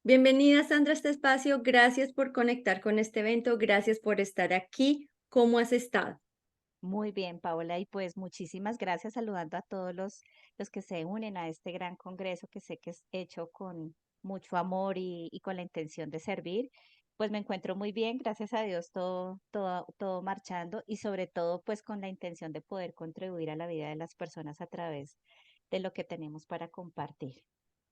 Bienvenida, Sandra, a este espacio. Gracias por conectar con este evento. Gracias por estar aquí. ¿Cómo has estado? Muy bien, Paola, y pues muchísimas gracias saludando a todos los que se unen a este gran congreso que sé que es hecho con mucho amor y con la intención de servir. Pues me encuentro muy bien, gracias a Dios, todo marchando y sobre todo pues con la intención de poder contribuir a la vida de las personas a través de lo que tenemos para compartir.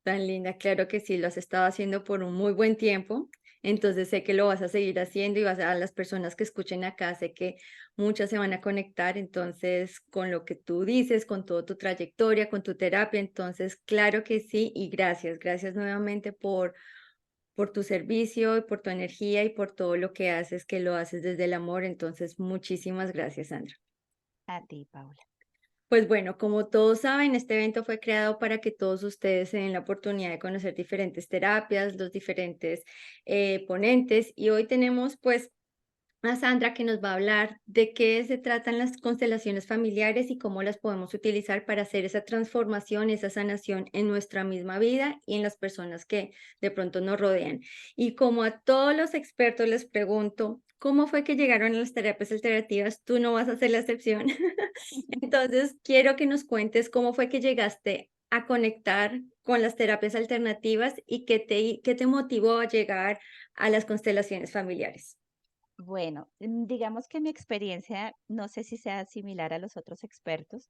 Tan linda, claro que sí, lo has estado haciendo por un muy buen tiempo, entonces sé que lo vas a seguir haciendo y vas a las personas que escuchen acá, sé que muchas se van a conectar, entonces con lo que tú dices, con toda tu trayectoria, con tu terapia, entonces claro que sí y gracias nuevamente por tu servicio y por tu energía y por todo lo que haces, que lo haces desde el amor, entonces muchísimas gracias, Sandra. A ti, Paola. Pues bueno, como todos saben, este evento fue creado para que todos ustedes se den la oportunidad de conocer diferentes terapias, los diferentes ponentes y hoy tenemos pues a Sandra que nos va a hablar de qué se tratan las constelaciones familiares y cómo las podemos utilizar para hacer esa transformación, esa sanación en nuestra misma vida y en las personas que de pronto nos rodean. Y como a todos los expertos les pregunto, ¿cómo fue que llegaron a las terapias alternativas? Tú no vas a ser la excepción. Entonces, quiero que nos cuentes cómo fue que llegaste a conectar con las terapias alternativas y qué te motivó a llegar a las constelaciones familiares. Bueno, digamos que mi experiencia, no sé si sea similar a los otros expertos,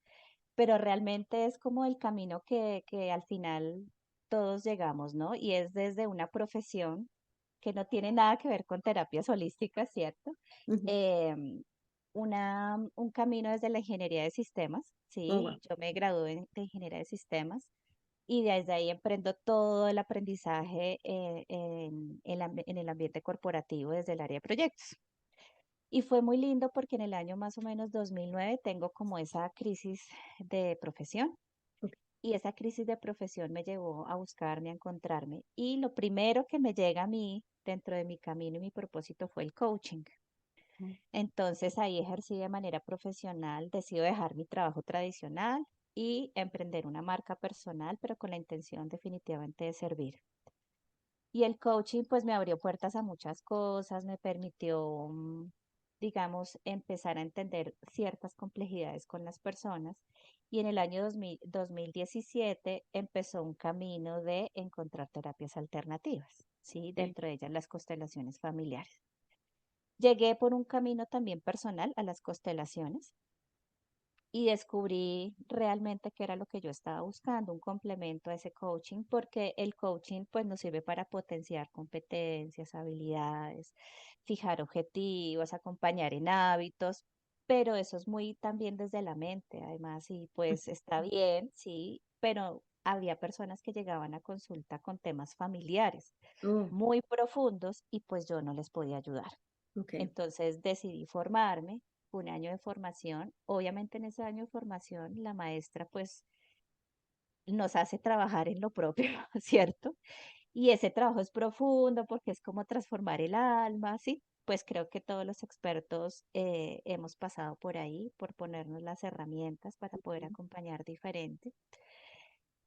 pero realmente es como el camino que al final todos llegamos, ¿no? Y es desde una profesión que no tiene nada que ver con terapias holísticas, ¿cierto? Ujú. Em, un camino desde la ingeniería de sistemas, Oh, wow. ¿sí? Yo me gradué de ingeniería de sistemas y desde ahí emprendo todo el aprendizaje en el ambiente corporativo desde el área de proyectos. Y fue muy lindo porque en el año más o menos 2009 tengo como esa crisis de profesión Ok. y esa crisis de profesión me llevó a buscarme, a encontrarme. Y lo primero que me llega a mí dentro de mi camino y mi propósito fue el coaching. Entonces ahí ejercí de manera profesional, decido dejar mi trabajo tradicional y emprender una marca personal, pero con la intención definitivamente de servir. Y el coaching pues me abrió puertas a muchas cosas, me permitió, digamos, empezar a entender ciertas complejidades con las personas. Y en el año 2017 empezó un camino de encontrar terapias alternativas, ¿sí? Sí. Dentro de ellas las constelaciones familiares. Llegué por un camino también personal a las constelaciones y descubrí realmente qué era lo que yo estaba buscando, un complemento a ese coaching, porque el coaching pues nos sirve para potenciar competencias, habilidades, fijar objetivos, acompañar en hábitos, pero eso es muy también desde la mente, además, y pues está bien, sí, pero había personas que llegaban a consulta con temas familiares Oh, muy profundos y pues yo no les podía ayudar. ok. Entonces decidí formarme, un año de formación. Obviamente en ese año de formación la maestra pues nos hace trabajar en lo propio, ¿cierto? Y ese trabajo es profundo porque es como transformar el alma, ¿sí? Pues creo que todos los expertos hemos pasado por ahí, por ponernos las herramientas para poder acompañar diferente.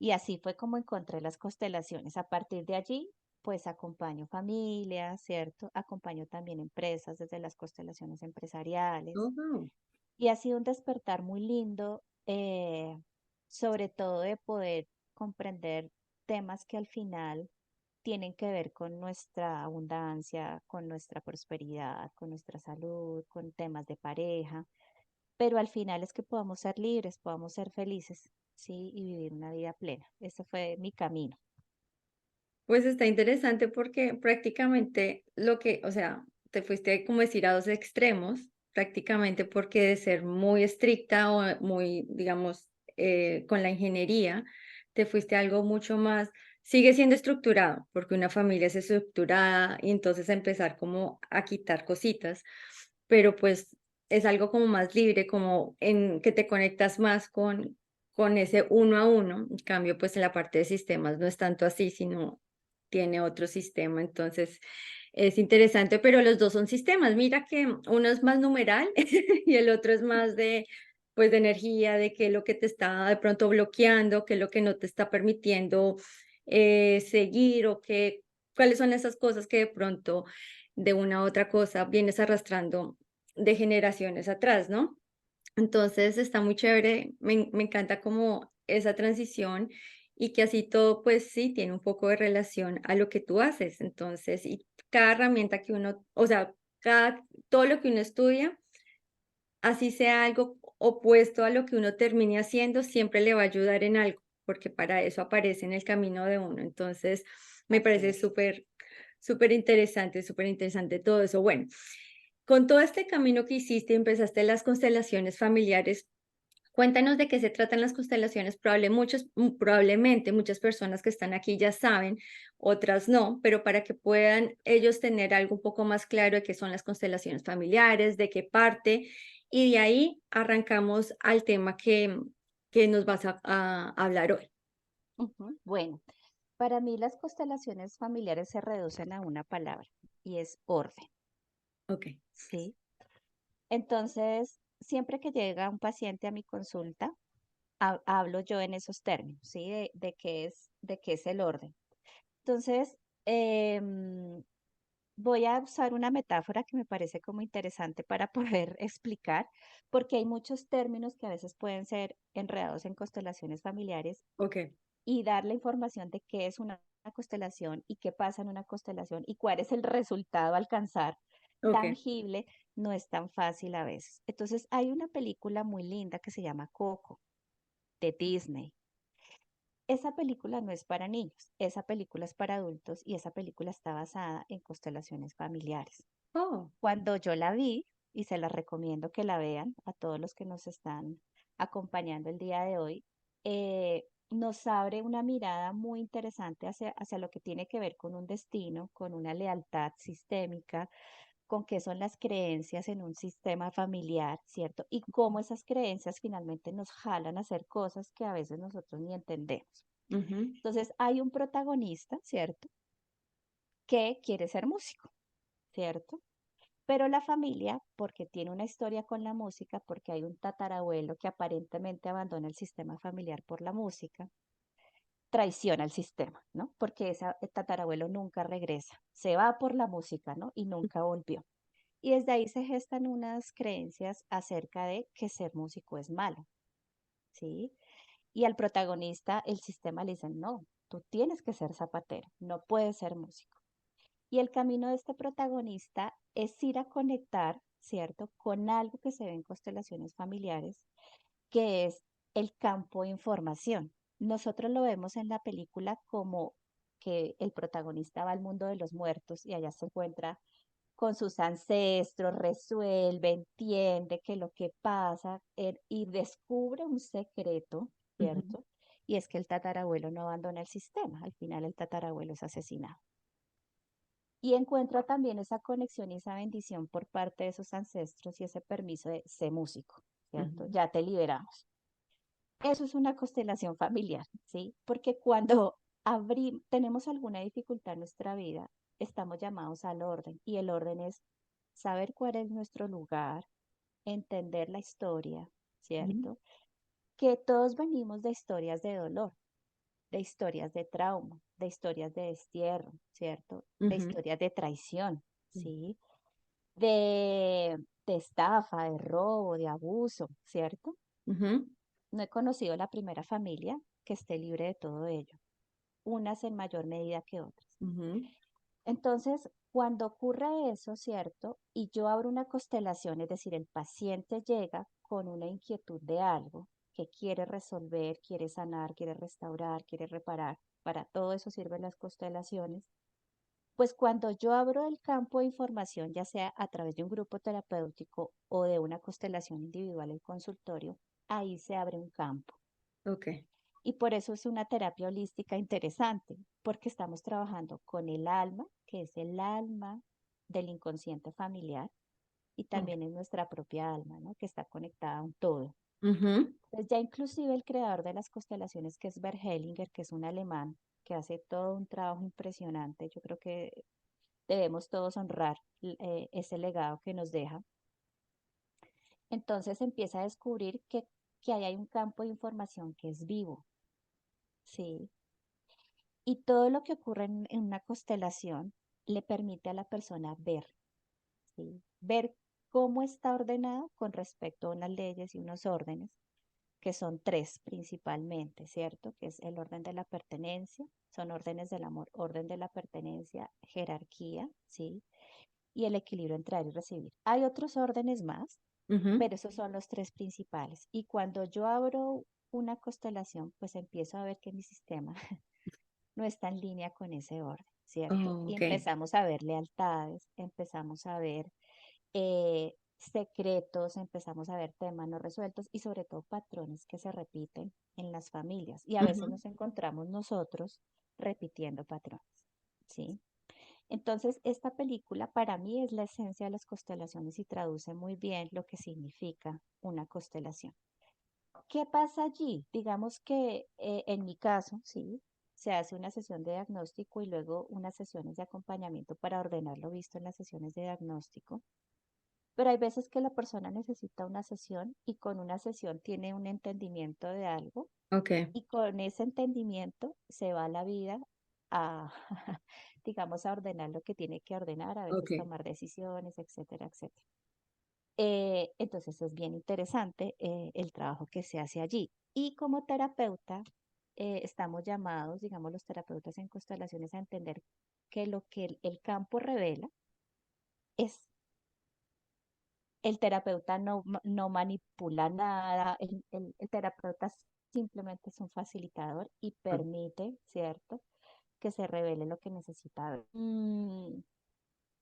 Y así fue como encontré las constelaciones. A partir de allí, pues acompaño familias, ¿cierto? Acompaño también empresas desde las constelaciones empresariales. Oh, wow. Y ha sido un despertar muy lindo, sobre todo de poder comprender temas que al final tienen que ver con nuestra abundancia, con nuestra prosperidad, con nuestra salud, con temas de pareja, pero al final es que podamos ser libres, podamos ser felices, ¿sí? Y vivir una vida plena. Ese fue mi camino. Pues está interesante porque prácticamente lo que, o sea, te fuiste como decir a dos extremos, prácticamente porque de ser muy estricta o muy, digamos, con la ingeniería, te fuiste a algo mucho más, sigue siendo estructurado, porque una familia es estructurada y entonces empezar como a quitar cositas, pero pues es algo como más libre, como en que te conectas más con ese uno a uno. En cambio, pues en la parte de sistemas no es tanto así, sino tiene otro sistema, entonces es interesante, pero los 2 son sistemas. Mira que uno es más numeral y el otro es más de, pues, de energía, de qué es lo que te está de pronto bloqueando, qué es lo que no te está permitiendo, seguir o qué cuáles son esas cosas que de pronto de una u otra cosa vienes arrastrando de generaciones atrás, ¿no? Entonces está muy chévere, me encanta como esa transición y que así todo, pues sí, tiene un poco de relación a lo que tú haces. Entonces, y cada herramienta que uno, o sea, todo lo que uno estudia, así sea algo opuesto a lo que uno termine haciendo, siempre le va a ayudar en algo, porque para eso aparece en el camino de uno. Entonces, me Así parece es. súper interesante todo eso. Bueno, con todo este camino que hiciste, empezaste las constelaciones familiares. Cuéntanos de qué se tratan las constelaciones. Probablemente muchas personas que están aquí ya saben, otras no, pero para que puedan ellos tener algo un poco más claro de qué son las constelaciones familiares, de qué parte, y de ahí arrancamos al tema que nos vas a hablar hoy. Ujú. Bueno, para mí las constelaciones familiares se reducen a una palabra y es orden, Ok, ¿sí? Entonces, siempre que llega un paciente a mi consulta, hablo yo en esos términos, ¿sí? De qué es el orden. Entonces, em, voy a usar una metáfora que me parece como interesante para poder explicar, porque hay muchos términos que a veces pueden ser enredados en constelaciones familiares ok, y dar la información de qué es una constelación y qué pasa en una constelación y cuál es el resultado a alcanzar ok. tangible, no es tan fácil a veces. Entonces, hay una película muy linda que se llama Coco, de Disney. Esa película no es para niños, esa película es para adultos y esa película está basada en constelaciones familiares. Oh, Cuando yo la vi, y se la recomiendo que la vean a todos los que nos están acompañando el día de hoy, nos abre una mirada muy interesante hacia lo que tiene que ver con un destino, con una lealtad sistémica, con qué son las creencias en un sistema familiar, ¿cierto? Y cómo esas creencias finalmente nos jalan a hacer cosas que a veces nosotros ni entendemos. ujú, Entonces, hay un protagonista, ¿cierto? Que quiere ser músico, ¿cierto? Pero la familia, porque tiene una historia con la música, porque hay un tatarabuelo que aparentemente abandona el sistema familiar por la música, traiciona el sistema, ¿no? Porque ese tatarabuelo nunca regresa, se va por la música, ¿no? Y nunca volvió. Y desde ahí se gestan unas creencias acerca de que ser músico es malo, ¿sí? Y al protagonista el sistema le dice, no, tú tienes que ser zapatero, no puedes ser músico. Y el camino de este protagonista es ir a conectar, ¿cierto?, con algo que se ve en constelaciones familiares, que es el campo de información. Nosotros lo vemos en la película como que el protagonista va al mundo de los muertos y allá se encuentra con sus ancestros, resuelve, entiende que lo que pasa y descubre un secreto, ujú, ¿cierto? Y es que el tatarabuelo no abandona el sistema, al final el tatarabuelo es asesinado. Y encuentra también esa conexión y esa bendición por parte de sus ancestros y ese permiso de ser músico, ¿cierto? ujú, Ya te liberamos. Eso es una constelación familiar, ¿sí? Porque cuando tenemos alguna dificultad en nuestra vida, estamos llamados al orden y el orden es saber cuál es nuestro lugar, entender la historia, ujú, ¿cierto? Que todos venimos de historias de dolor, de historias de trauma, de historias de destierro, ¿cierto? De ujú, historias de traición, ujú, ¿sí? De estafa, de robo, de abuso, ¿cierto? ujú, No he conocido la primera familia que esté libre de todo ello, unas en mayor medida que otras. ujú, Entonces, cuando ocurre eso, ¿cierto? Y yo abro una constelación, es decir, el paciente llega con una inquietud de algo que quiere resolver, quiere sanar, quiere restaurar, quiere reparar. Para todo eso sirven las constelaciones. Pues cuando yo abro el campo de información, ya sea a través de un grupo terapéutico o de una constelación individual en consultorio, ahí se abre un campo. ok, Y por eso es una terapia holística interesante, porque estamos trabajando con el alma, que es el alma del inconsciente familiar, y ok, también es nuestra propia alma, ¿no? Que está conectada a un todo. ujú, Entonces ya inclusive el creador de las constelaciones, que es Bert Hellinger, que es un alemán, que hace todo un trabajo impresionante, yo creo que debemos todos honrar ese legado que nos deja. Entonces empieza a descubrir que ahí hay un campo de información que es vivo, ¿sí? Y todo lo que ocurre en una constelación le permite a la persona ver, ¿sí? Ver cómo está ordenado con respecto a unas leyes y unos órdenes, que son tres principalmente, ¿cierto? Que es el orden de la pertenencia, son órdenes del amor, orden de la pertenencia, jerarquía, ¿sí? Y el equilibrio entre dar y recibir. Hay otros órdenes más, Ujú. pero esos son los tres principales. Y cuando yo abro una constelación, pues empiezo a ver que mi sistema no está en línea con ese orden, ¿cierto? Oh, Y ok. empezamos a ver lealtades, empezamos a ver secretos, empezamos a ver temas no resueltos y sobre todo patrones que se repiten en las familias. Y a veces Ujú. nos encontramos nosotros repitiendo patrones, ¿sí? Entonces, esta película para mí es la esencia de las constelaciones y traduce muy bien lo que significa una constelación. ¿Qué pasa allí? Digamos que en mi caso, sí, se hace una sesión de diagnóstico y luego unas sesiones de acompañamiento para ordenar lo visto en las sesiones de diagnóstico. Pero hay veces que la persona necesita una sesión y con una sesión tiene un entendimiento de algo Ok, y con ese entendimiento se va la vida a, digamos, a ordenar lo que tiene que ordenar, a veces ok. tomar decisiones, etcétera, etcétera. Entonces es bien interesante el trabajo que se hace allí. Y como terapeuta, estamos llamados, digamos, los terapeutas en constelaciones a entender que lo que el campo revela es el terapeuta no manipula nada, el terapeuta simplemente es un facilitador y permite, ¿cierto?, que se revele lo que necesita ver.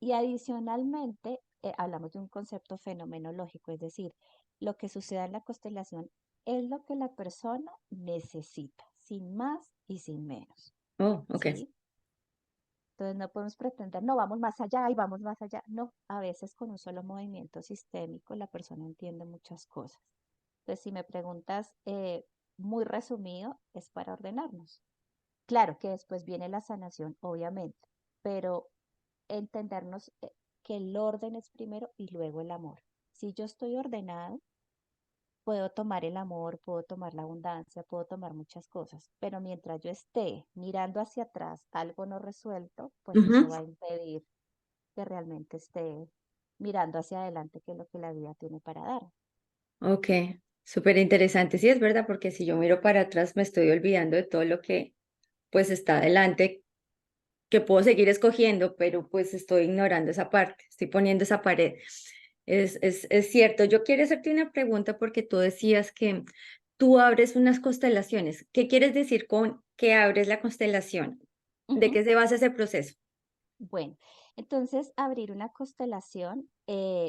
Y adicionalmente, hablamos de un concepto fenomenológico, es decir, lo que sucede en la constelación es lo que la persona necesita, sin más y sin menos, Oh, ok. ¿sí? Entonces no podemos pretender, no, vamos más allá y vamos más allá. No, a veces con un solo movimiento sistémico la persona entiende muchas cosas. Entonces, si me preguntas muy resumido, es para ordenarnos. Claro que después viene la sanación, obviamente, pero entendernos que el orden es primero y luego el amor. Si yo estoy ordenado, puedo tomar el amor, puedo tomar la abundancia, puedo tomar muchas cosas, pero mientras yo esté mirando hacia atrás algo no resuelto, pues Ujú. eso va a impedir que realmente esté mirando hacia adelante, que es lo que la vida tiene para dar. Ok, súper interesante. Sí, es verdad, porque si yo miro para atrás me estoy olvidando de todo lo que pues está adelante, que puedo seguir escogiendo, pero pues estoy ignorando esa parte, estoy poniendo esa pared. Es cierto. Yo quiero hacerte una pregunta porque tú decías que tú abres unas constelaciones. ¿Qué quieres decir con que abres la constelación? ¿De Ujú. qué se basa ese proceso? Bueno, entonces abrir una constelación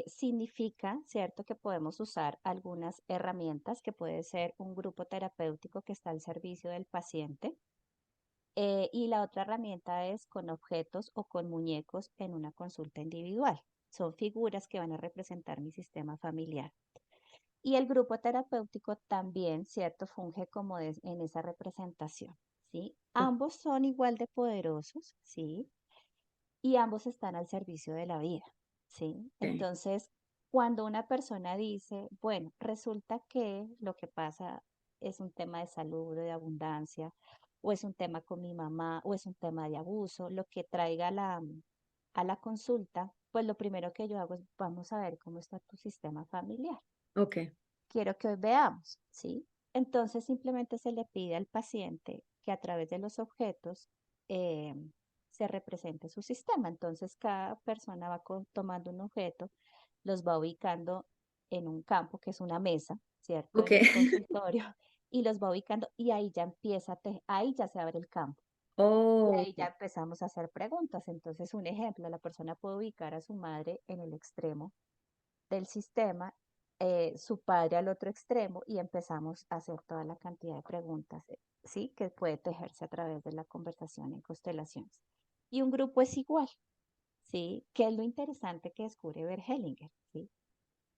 significa, ¿cierto?, que podemos usar algunas herramientas, que puede ser un grupo terapéutico que está al servicio del paciente, y la otra herramienta es con objetos o con muñecos en una consulta individual. Son figuras que van a representar mi sistema familiar. Y el grupo terapéutico también, ¿cierto?, funge como en esa representación, ¿sí? Ambos son igual de poderosos, ¿sí? Y ambos están al servicio de la vida, ¿sí? Ok, Entonces, cuando una persona dice, bueno, resulta que lo que pasa es un tema de salud, de abundancia, o es un tema con mi mamá, o es un tema de abuso, lo que traiga a la consulta, pues lo primero que yo hago es, vamos a ver cómo está tu sistema familiar. ok, Quiero que hoy veamos, ¿sí? Entonces simplemente se le pide al paciente que a través de los objetos eh, se represente su sistema. Entonces cada persona va tomando un objeto, los va ubicando en un campo que es una mesa, ¿cierto? ok. En el consultorio y los va ubicando y ahí ya empieza, ahí ya se abre el campo. Y Oh, ahí ya ok, empezamos a hacer preguntas. Entonces, un ejemplo, la persona puede ubicar a su madre en el extremo del sistema, su padre al otro extremo y empezamos a hacer toda la cantidad de preguntas, ¿sí? Que puede tejerse a través de la conversación en constelaciones. Y un grupo es igual, ¿sí? Que es lo interesante que descubre Bert Hellinger, ¿sí?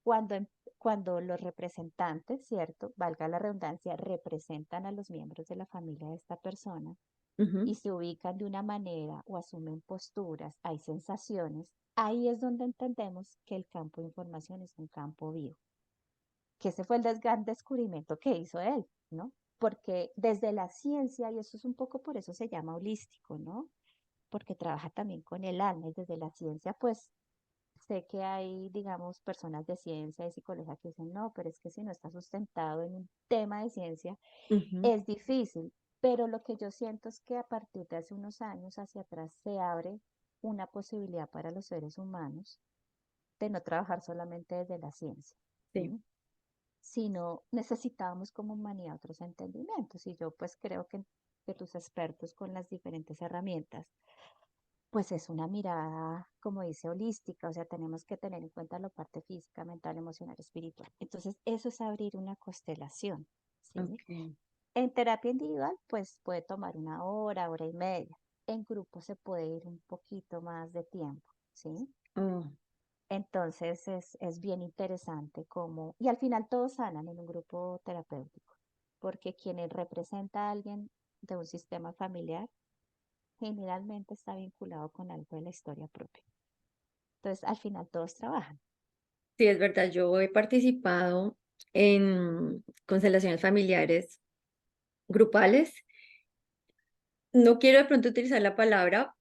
Cuando, cuando los representantes, ¿cierto? Valga la redundancia, representan a los miembros de la familia de esta persona ujú, y se ubican de una manera o asumen posturas, hay sensaciones, ahí es donde entendemos que el campo de información es un campo vivo, que ese fue el gran descubrimiento que hizo él, ¿no? porque desde la ciencia, y eso es un poco por eso se llama holístico, ¿no? Porque trabaja también con el alma y desde la ciencia, pues sé que hay, digamos, personas de ciencia, de psicología que dicen, no, pero es que si no está sustentado en un tema de ciencia, Ujú. es difícil. Pero lo que yo siento es que a partir de hace unos años hacia atrás se abre una posibilidad para los seres humanos de no trabajar solamente desde la ciencia, Sí, ¿m? Sino necesitábamos como humanidad otros entendimientos. Y yo pues creo que tus expertos con las diferentes herramientas pues es una mirada, como dice, holística, o sea, tenemos que tener en cuenta la parte física, mental, emocional, espiritual. Entonces, eso es abrir una constelación, ¿sí? ok. En terapia individual, pues puede tomar una hora, hora y media. En grupo se puede ir un poquito más de tiempo, ¿sí? Oh, Entonces, es bien interesante como, y al final todos sanan en un grupo terapéutico, porque quien representa a alguien de un sistema familiar generalmente está vinculado con algo de la historia propia. Entonces, al final todos trabajan. sí, es verdad, yo he participado en constelaciones familiares grupales. No quiero de pronto utilizar la palabra,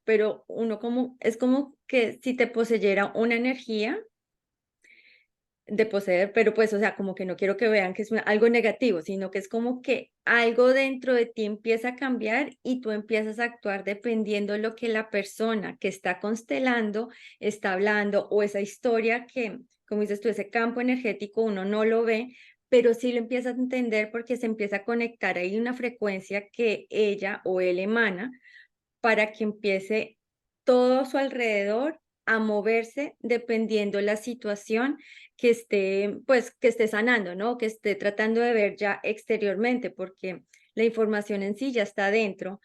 pero uno como, es como que si te poseyera una energía de poseer, pero pues, o sea, como que no quiero que vean que es algo negativo, sino que es como que algo dentro de ti empieza a cambiar y tú empiezas a actuar dependiendo de lo que la persona que está constelando está hablando o esa historia que, como dices tú, ese campo energético uno no lo ve, pero sí lo empieza a entender porque se empieza a conectar ahí una frecuencia que ella o él emana para que empiece todo a su alrededor a moverse dependiendo la situación que esté, pues, que esté sanando, ¿no? Que esté tratando de ver ya exteriormente, porque la información en sí ya está adentro,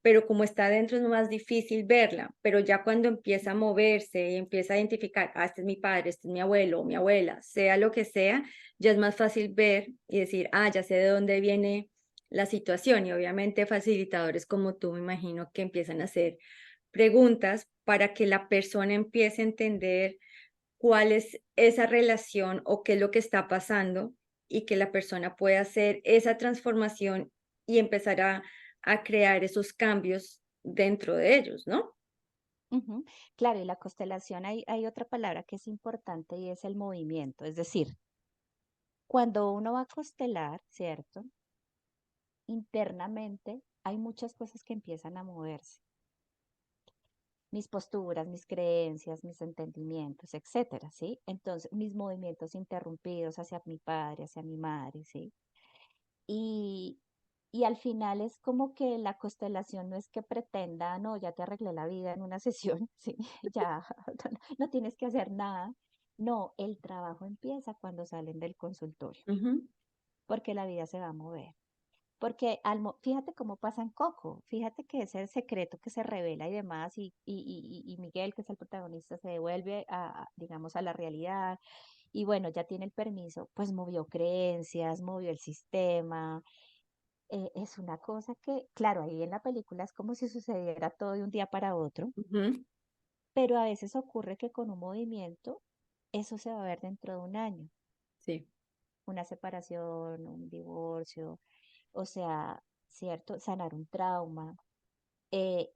pero como está adentro es más difícil verla, pero ya cuando empieza a moverse y empieza a identificar, ah, este es mi padre, este es mi abuelo o mi abuela, sea lo que sea, ya es más fácil ver y decir, ah, ya sé de dónde viene la situación y obviamente facilitadores como tú me imagino que empiezan a hacer preguntas para que la persona empiece a entender cuál es esa relación o qué es lo que está pasando y que la persona pueda hacer esa transformación y empezar a crear esos cambios dentro de ellos, ¿no? Ujú. Claro, y la constelación hay otra palabra que es importante y es el movimiento. Es decir, cuando uno va a constelar, ¿cierto? Internamente hay muchas cosas que empiezan a moverse. Mis posturas, mis creencias, mis entendimientos, etcétera, ¿sí? Entonces, mis movimientos interrumpidos hacia mi padre, hacia mi madre, ¿sí? Y, y al final es como que la constelación no es que pretenda, no, ya te arreglé la vida en una sesión, ¿sí? Ya no tienes que hacer nada. No, el trabajo empieza cuando salen del consultorio, Ujú, porque la vida se va a mover. Porque fíjate cómo pasa en Coco, fíjate que ese secreto que se revela y demás, y Miguel, que es el protagonista, se devuelve digamos, a la realidad, y bueno, ya tiene el permiso, pues movió creencias, movió el sistema. Es una cosa que, claro, ahí en la película es como si sucediera todo de un día para otro, ujú, pero a veces ocurre que con un movimiento eso se va a ver dentro de un año, sí. una separación, un divorcio, o sea, ¿cierto? Sanar un trauma.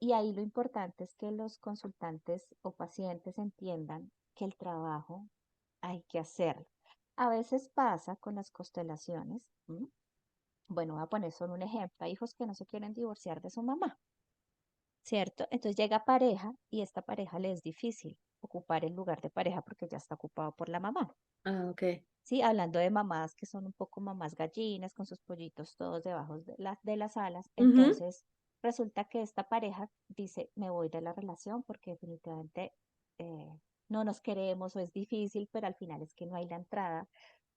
Y ahí lo importante es que los consultantes o pacientes entiendan que el trabajo hay que hacerlo. A veces pasa con las constelaciones. ¿M? Bueno, voy a poner solo un ejemplo. Hay hijos que no se quieren divorciar de su mamá, ¿cierto? Entonces llega pareja y esta pareja le es difícil ocupar el lugar de pareja porque ya está ocupado por la mamá. Ah, ok. Sí, hablando de mamás que son un poco mamás gallinas con sus pollitos todos debajo de las alas. Ujú, Entonces, resulta que esta pareja dice, me voy de la relación porque definitivamente eh, no nos queremos o es difícil, pero al final es que no hay la entrada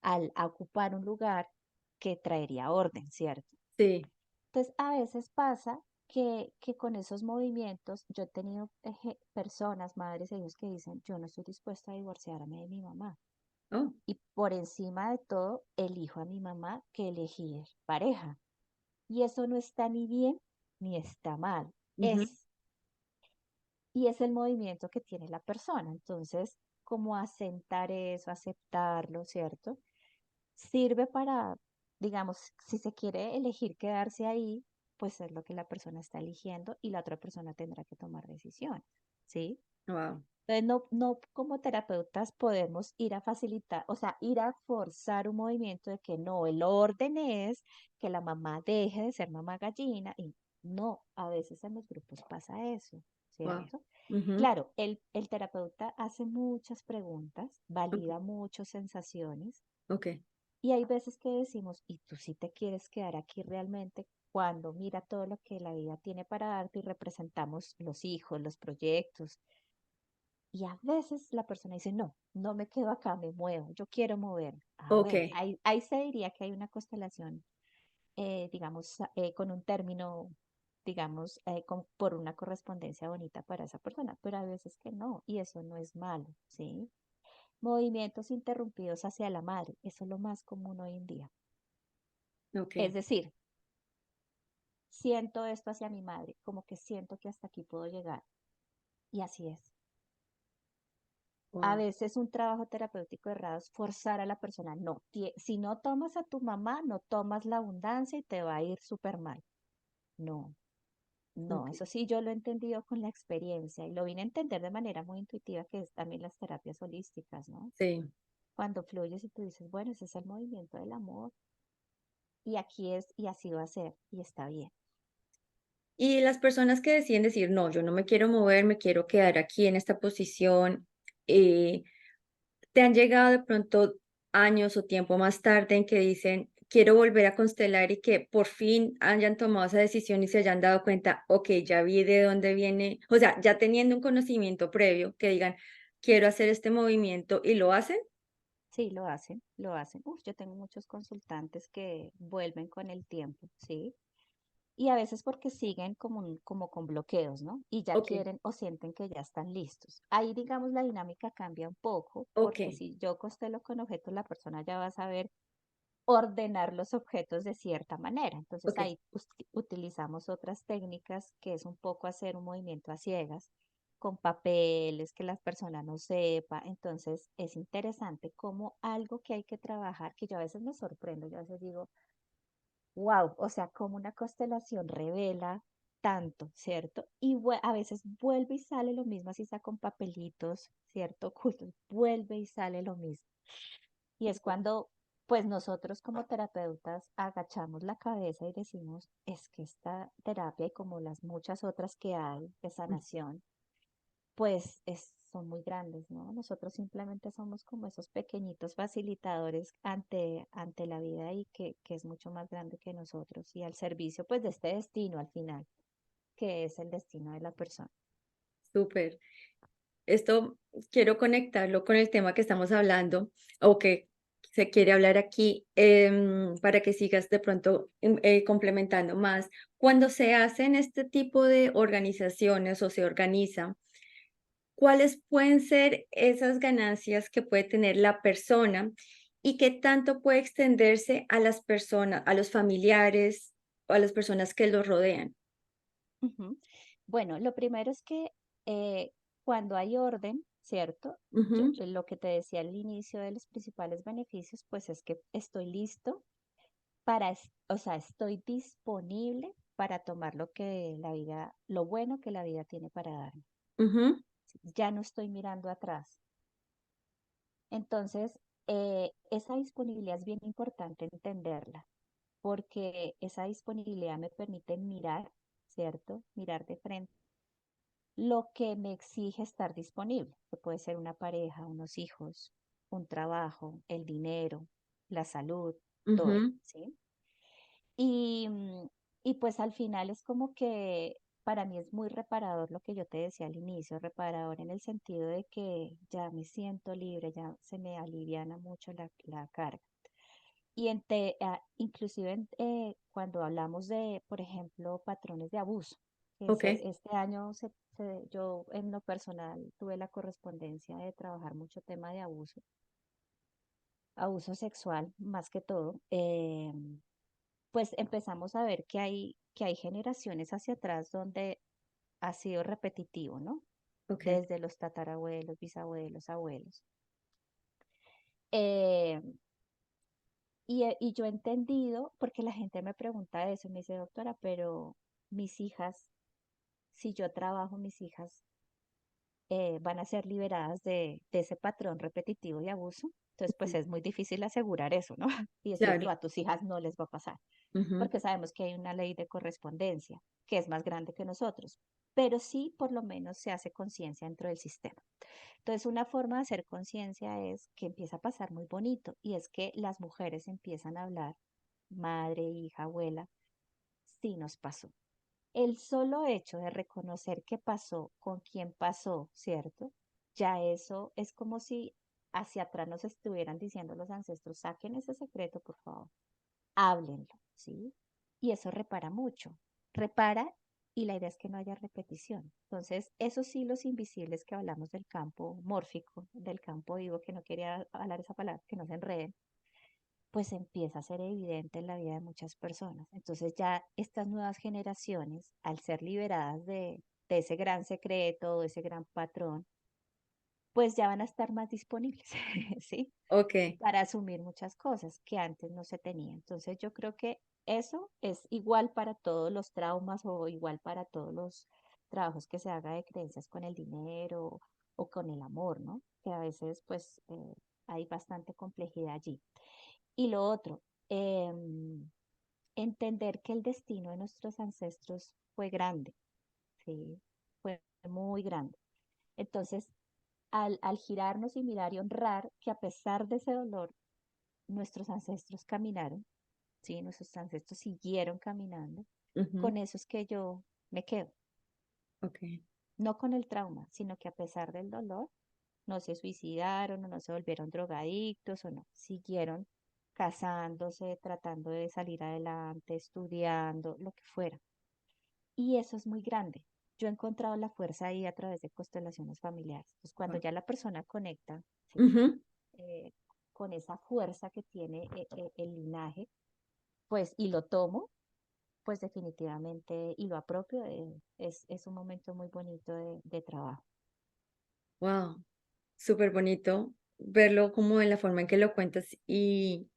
al a ocupar un lugar que traería orden, ¿cierto? sí. Entonces, a veces pasa que con esos movimientos, yo he tenido personas, madres e hijos que dicen, yo no estoy dispuesta a divorciarme de mi mamá. Oh, Y por encima de todo, elijo a mi mamá que elegir pareja. Y eso no está ni bien ni está mal. ujú, Es, y es el movimiento que tiene la persona. Entonces, como asentar eso, aceptarlo, ¿cierto? Sirve para, digamos, si se quiere elegir quedarse ahí, pues es lo que la persona está eligiendo y la otra persona tendrá que tomar decisiones, ¿sí? Wow. Entonces, no como terapeutas podemos ir a facilitar, o sea, ir a forzar un movimiento de que no, el orden es que la mamá deje de ser mamá gallina y no, a veces en los grupos pasa eso, Wow. ¿cierto? Ujú. Claro, el terapeuta hace muchas preguntas, Ok. valida muchas sensaciones Ok. y hay veces que decimos, ¿y tú sí te quieres quedar aquí realmente? Cuando mira todo lo que la vida tiene para darte y representamos los hijos, los proyectos, y a veces la persona dice, no, no me quedo acá, me muevo, yo quiero moverme. Ah, Ok. bueno, ahí se diría que hay una constelación, digamos, con un término, digamos, por una correspondencia bonita para esa persona, pero a veces que no, y eso no es malo, ¿sí? Movimientos interrumpidos hacia la madre, eso es lo más común hoy en día. Es Ok. decir, siento esto hacia mi madre, como que siento que hasta aquí puedo llegar, y así es. A Wow. veces un trabajo terapéutico errado es forzar a la persona, no, si no tomas a tu mamá, no tomas la abundancia y te va a ir súper mal. No, no, Ok. eso sí yo lo he entendido con la experiencia y lo vine a entender de manera muy intuitiva, que es también las terapias holísticas, ¿no? Sí. Cuando fluyes y tú dices, bueno, ese es el movimiento del amor y aquí es y así va a ser y está bien. Y las personas que deciden decir, no, yo no me quiero mover, me quiero quedar aquí en esta posición, eh, ¿te han llegado de pronto años o tiempo más tarde en que dicen, quiero volver a constelar y que por fin hayan tomado esa decisión y se hayan dado cuenta, ok, ya vi de dónde viene, o sea, ya teniendo un conocimiento previo, que digan, quiero hacer este movimiento y lo hacen? Sí, lo hacen, lo hacen. Uf, yo tengo muchos consultantes que vuelven con el tiempo, ¿sí? Y a veces porque siguen como con bloqueos, ¿no? Y ya Ok, quieren o sienten que ya están listos. Ahí, digamos, la dinámica cambia un poco, ok, porque si yo constelo con objetos, la persona ya va a saber ordenar los objetos de cierta manera. Entonces ok, ahí utilizamos otras técnicas que es un poco hacer un movimiento a ciegas con papeles que la persona no sepa. Entonces es interesante como algo que hay que trabajar, que yo a veces me sorprendo, yo a veces digo, wow, o sea, como una constelación revela tanto, ¿cierto? Y a veces vuelve y sale lo mismo, así sea con papelitos, ¿cierto? Ocultos, vuelve y sale lo mismo. Y es cuando, pues nosotros como terapeutas agachamos la cabeza y decimos, es que esta terapia y como las muchas otras que hay de sanación, pues son muy grandes, ¿no? Nosotros simplemente somos como esos pequeñitos facilitadores ante la vida y que es mucho más grande que nosotros y al servicio, pues, de este destino al final, que es el destino de la persona. súper. Esto quiero conectarlo con el tema que estamos hablando o que se quiere hablar aquí, para que sigas de pronto complementando más. Cuando se hacen este tipo de organizaciones o se organiza, ¿cuáles pueden ser esas ganancias que puede tener la persona y qué tanto puede extenderse a las personas, a los familiares o a las personas que los rodean? Ujú. Bueno, lo primero es que cuando hay orden, ¿cierto? Ujú, Lo que te decía al inicio de los principales beneficios, pues es que estoy listo o sea, estoy disponible para tomar lo que la vida, lo bueno que la vida tiene para darme. ujú, Ya no estoy mirando atrás. Entonces, esa disponibilidad es bien importante entenderla, porque esa disponibilidad me permite mirar, ¿cierto? Mirar de frente lo que me exige estar disponible, que puede ser una pareja, unos hijos, un trabajo, el dinero, la salud, todo, ujú. ¿sí? Y, y pues al final es como que para mí es muy reparador lo que yo te decía al inicio, reparador en el sentido de que ya me siento libre, ya se me aliviana mucho la carga. Y inclusive cuando hablamos de, por ejemplo, patrones de abuso, que Ok, este año yo en lo personal tuve la correspondencia de trabajar mucho tema de abuso, abuso sexual más que todo. Pues empezamos a ver que hay generaciones hacia atrás donde ha sido repetitivo, ¿no? ok. Desde los tatarabuelos, bisabuelos, abuelos. Eh, Y yo he entendido, porque la gente me pregunta eso, me dice, doctora, pero mis hijas, si yo trabajo, mis hijas van a ser liberadas de ese patrón repetitivo de abuso. Entonces, pues Ujú. es muy difícil asegurar eso, ¿no? Y decir, Claro. no, a tus hijas no les va a pasar, Ujú. porque sabemos que hay una ley de correspondencia que es más grande que nosotros, pero sí por lo menos se hace conciencia dentro del sistema. Entonces, una forma de hacer conciencia es que empieza a pasar muy bonito y es que las mujeres empiezan a hablar, madre, hija, abuela, sí nos pasó. El solo hecho de reconocer qué pasó, con quién pasó, ¿cierto? Ya eso es como si hacia atrás nos estuvieran diciendo los ancestros, saquen ese secreto, por favor, háblenlo, ¿sí? Y eso repara mucho, repara y la idea es que no haya repetición. Entonces, esos hilos invisibles que hablamos del campo mórfico, del campo vivo, que no quería hablar esa palabra, que no se enreden, pues empieza a ser evidente en la vida de muchas personas. Entonces ya estas nuevas generaciones, al ser liberadas de ese gran secreto, de ese gran patrón, pues ya van a estar más disponibles, ¿sí? Ok. Para asumir muchas cosas que antes no se tenían. Entonces yo creo que eso es igual para todos los traumas o igual para todos los trabajos que se haga de creencias con el dinero o con el amor, ¿no? Que a veces pues hay bastante complejidad allí. Y lo otro, entender que el destino de nuestros ancestros fue grande, ¿sí? Fue muy grande. Entonces, al girarnos y mirar y honrar que a pesar de ese dolor, nuestros ancestros caminaron, ¿sí? Nuestros ancestros siguieron caminando, Ujú. con eso es que yo me quedo, Ok. no con el trauma, sino que a pesar del dolor, no se suicidaron o no se volvieron drogadictos o no, siguieron casándose, tratando de salir adelante, estudiando, lo que fuera. Y eso es muy grande. Yo he encontrado la fuerza ahí a través de constelaciones familiares. Entonces, cuando Wow. ya la persona conecta, ¿sí? Ujú. Eh, con esa fuerza que tiene el linaje, pues, y lo tomo, pues definitivamente, y lo apropio, es un momento muy bonito de trabajo. Wow. Súper bonito verlo como en la forma en que lo cuentas y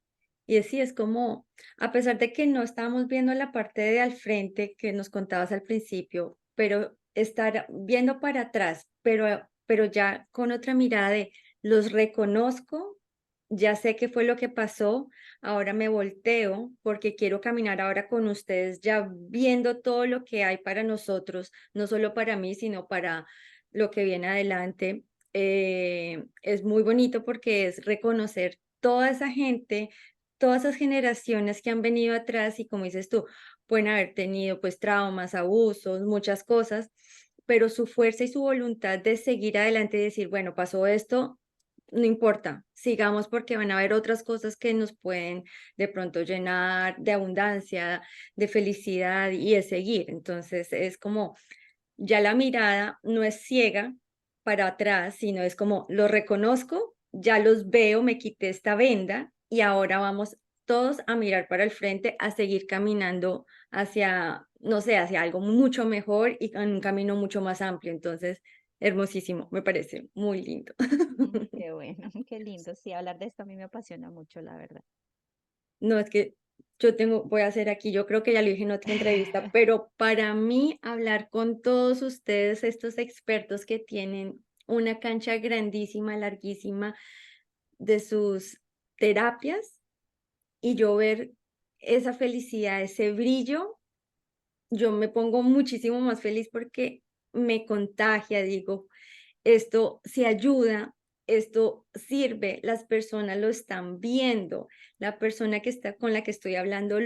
así es como, a pesar de que no estábamos viendo la parte de al frente que nos contabas al principio, pero estar viendo para atrás, pero ya con otra mirada de los reconozco, ya sé qué fue lo que pasó, ahora me volteo porque quiero caminar ahora con ustedes, ya viendo todo lo que hay para nosotros, no solo para mí, sino para lo que viene adelante. Es muy bonito porque es reconocer toda esa gente, todas esas generaciones que han venido atrás y como dices tú, pueden haber tenido pues traumas, abusos, muchas cosas, pero su fuerza y su voluntad de seguir adelante y decir, bueno, pasó esto, no importa, sigamos porque van a haber otras cosas que nos pueden de pronto llenar de abundancia, de felicidad y de seguir. Entonces es como ya la mirada no es ciega para atrás, sino es como lo reconozco, ya los veo, me quité esta venda y ahora vamos todos a mirar para el frente, a seguir caminando hacia, no sé, hacia algo mucho mejor y en un camino mucho más amplio. Entonces, hermosísimo, me parece muy lindo. Qué bueno, qué lindo. Sí, hablar de esto a mí me apasiona mucho, la verdad. No, es que voy a hacer aquí, yo creo que ya lo dije en otra entrevista, pero para mí hablar con todos ustedes, estos expertos que tienen una cancha grandísima, larguísima de sus terapias y yo ver esa felicidad, ese brillo, yo me pongo muchísimo más feliz porque me contagia, digo, esto se ayuda, esto sirve, las personas lo están viendo, la persona que está con la que estoy hablando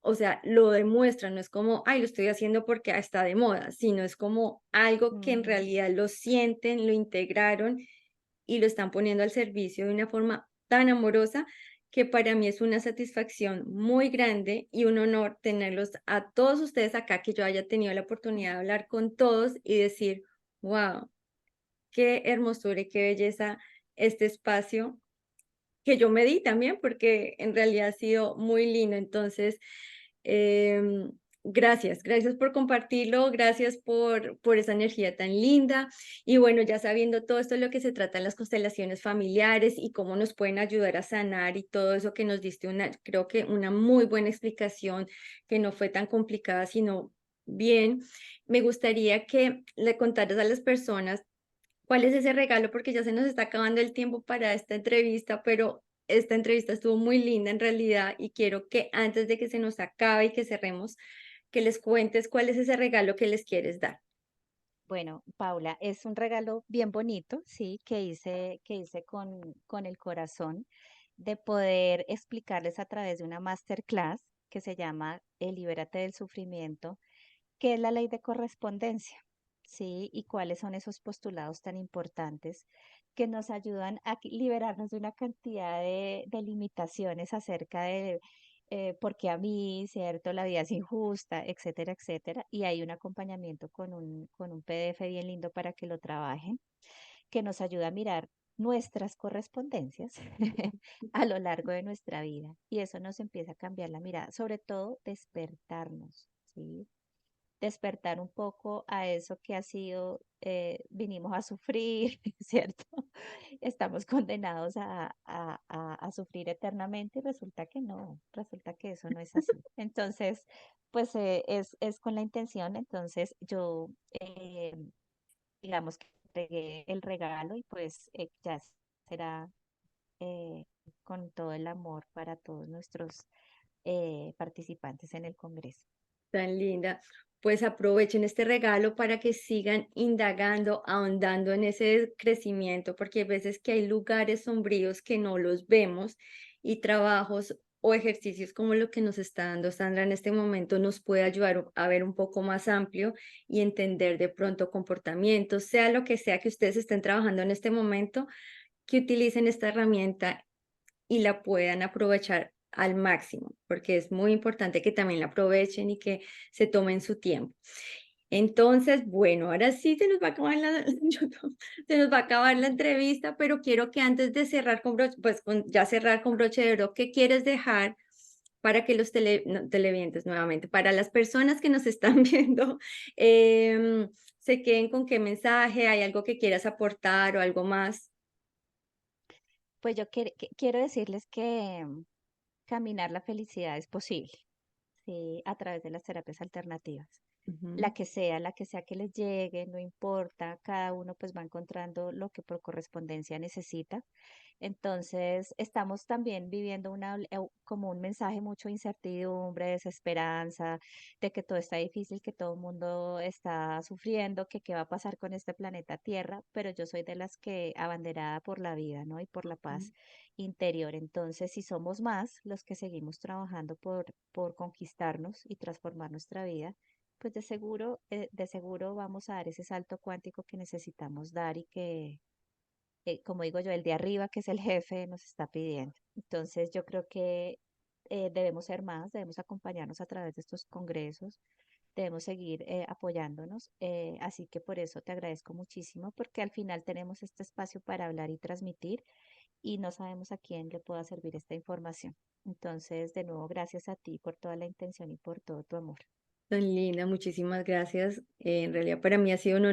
o sea, lo demuestra, no es como, ay, lo estoy haciendo porque está de moda, sino es como algo que en Ujú. realidad lo sienten, lo integraron y lo están poniendo al servicio de una forma tan amorosa que para mí es una satisfacción muy grande y un honor tenerlos a todos ustedes acá, que yo haya tenido la oportunidad de hablar con todos y decir, wow, qué hermosura y qué belleza este espacio que yo me di también, porque en realidad ha sido muy lindo. Entonces, em, gracias por compartirlo, gracias por esa energía tan linda. Y bueno, ya sabiendo todo esto de lo que se trata en las constelaciones familiares y cómo nos pueden ayudar a sanar y todo eso que nos diste una, creo que una muy buena explicación que no fue tan complicada, sino bien. Me gustaría que le contaras a las personas cuál es ese regalo, porque ya se nos está acabando el tiempo para esta entrevista, pero esta entrevista estuvo muy linda en realidad y quiero que antes de que se nos acabe y que cerremos, que les cuentes cuál es ese regalo que les quieres dar. Bueno, Paula, es un regalo bien bonito, sí, que hice con el corazón de poder explicarles a través de una masterclass que se llama Libérate del sufrimiento, qué es la ley de correspondencia, sí, y cuáles son esos postulados tan importantes que nos ayudan a liberarnos de una cantidad de limitaciones acerca de por qué a mí, ¿cierto? La vida es injusta, etcétera, etcétera. Y hay un acompañamiento con un PDF bien lindo para que lo trabajen, que nos ayuda a mirar nuestras correspondencias a lo largo de nuestra vida. Y eso nos empieza a cambiar la mirada, sobre todo despertarnos, ¿sí? Despertar un poco a eso que ha sido, vinimos a sufrir, ¿cierto? Estamos condenados a sufrir eternamente y resulta que no, resulta que eso no es así. Entonces, pues es con la intención, entonces yo, digamos que entregué el regalo y pues ya será eh, con todo el amor para todos nuestros participantes en el Congreso. Tan linda. Pues aprovechen este regalo para que sigan indagando, ahondando en ese crecimiento, porque hay veces que hay lugares sombríos que no los vemos y trabajos o ejercicios como lo que nos está dando Sandra en este momento nos puede ayudar a ver un poco más amplio y entender de pronto comportamientos, sea lo que sea que ustedes estén trabajando en este momento, que utilicen esta herramienta y la puedan aprovechar al máximo, porque es muy importante que también la aprovechen y que se tomen su tiempo. Entonces, bueno, ahora sí se nos va a acabar la, se nos va a acabar la entrevista, pero quiero que antes de cerrar con broche, pues ya cerrar con broche de oro, ¿qué quieres dejar para que los no, televidentes nuevamente, para las personas que nos están viendo, se queden con qué mensaje? ¿Hay algo que quieras aportar o algo más? Pues yo quiero decirles que caminar la felicidad es posible, ¿sí? A través de las terapias alternativas. Ujú. La que sea que les llegue, no importa, cada uno pues va encontrando lo que por correspondencia necesita. Entonces, estamos también viviendo como un mensaje mucho de incertidumbre, desesperanza, de que todo está difícil, que todo el mundo está sufriendo, que qué va a pasar con este planeta Tierra, pero yo soy de las que abanderada por la vida, ¿no? Y por la paz interior. Entonces, si somos más los que seguimos trabajando por conquistarnos y transformar nuestra vida, pues de seguro vamos a dar ese salto cuántico que necesitamos dar y que como digo yo, el de arriba, que es el jefe, nos está pidiendo. Entonces, yo creo que debemos ser más, debemos acompañarnos a través de estos congresos, debemos seguir apoyándonos. Así que por eso te agradezco muchísimo, porque al final tenemos este espacio para hablar y transmitir y no sabemos a quién le pueda servir esta información. Entonces, de nuevo, gracias a ti por toda la intención y por todo tu amor. Tan linda, muchísimas gracias. En realidad para mí ha sido un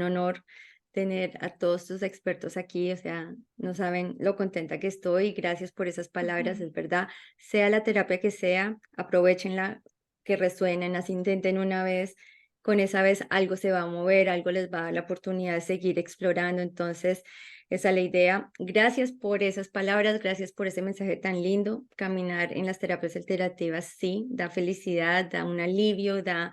honor tener a todos tus expertos aquí, o sea, no saben lo contenta que estoy. Gracias por esas palabras, es verdad. Sea la terapia que sea, aprovechenla, que resuenen, así intenten una vez, con esa vez algo se va a mover, algo les va a dar la oportunidad de seguir explorando. Entonces, esa es la idea. Gracias por esas palabras, gracias por ese mensaje tan lindo. Caminar en las terapias alternativas sí, da felicidad, da un alivio, da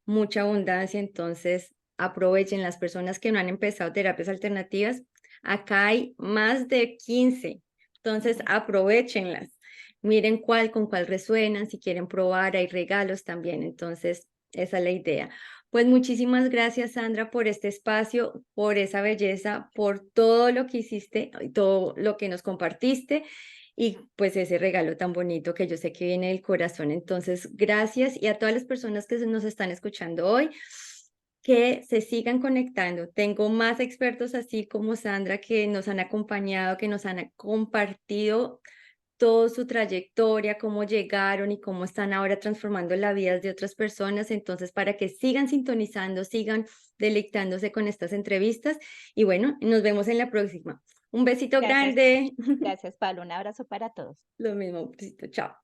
mucha abundancia. Entonces, aprovechen las personas que no han empezado terapias alternativas. Acá hay más de 15, entonces aprovechenlas. Miren con cuál resuenan, si quieren probar, hay regalos también. Entonces, esa es la idea. Pues muchísimas gracias, Sandra, por este espacio, por esa belleza, por todo lo que hiciste y todo lo que nos compartiste y pues ese regalo tan bonito que yo sé que viene del corazón. Entonces, gracias y a todas las personas que nos están escuchando hoy, que se sigan conectando. Tengo más expertos así como Sandra que nos han acompañado, que nos han compartido toda su trayectoria, cómo llegaron y cómo están ahora transformando la vida de otras personas. Entonces, para que sigan sintonizando, sigan deleitándose con estas entrevistas. Y bueno, nos vemos en la próxima. Un besito Gracias, grande. gracias, Pablo. Un abrazo para todos. Lo mismo, besito, chao.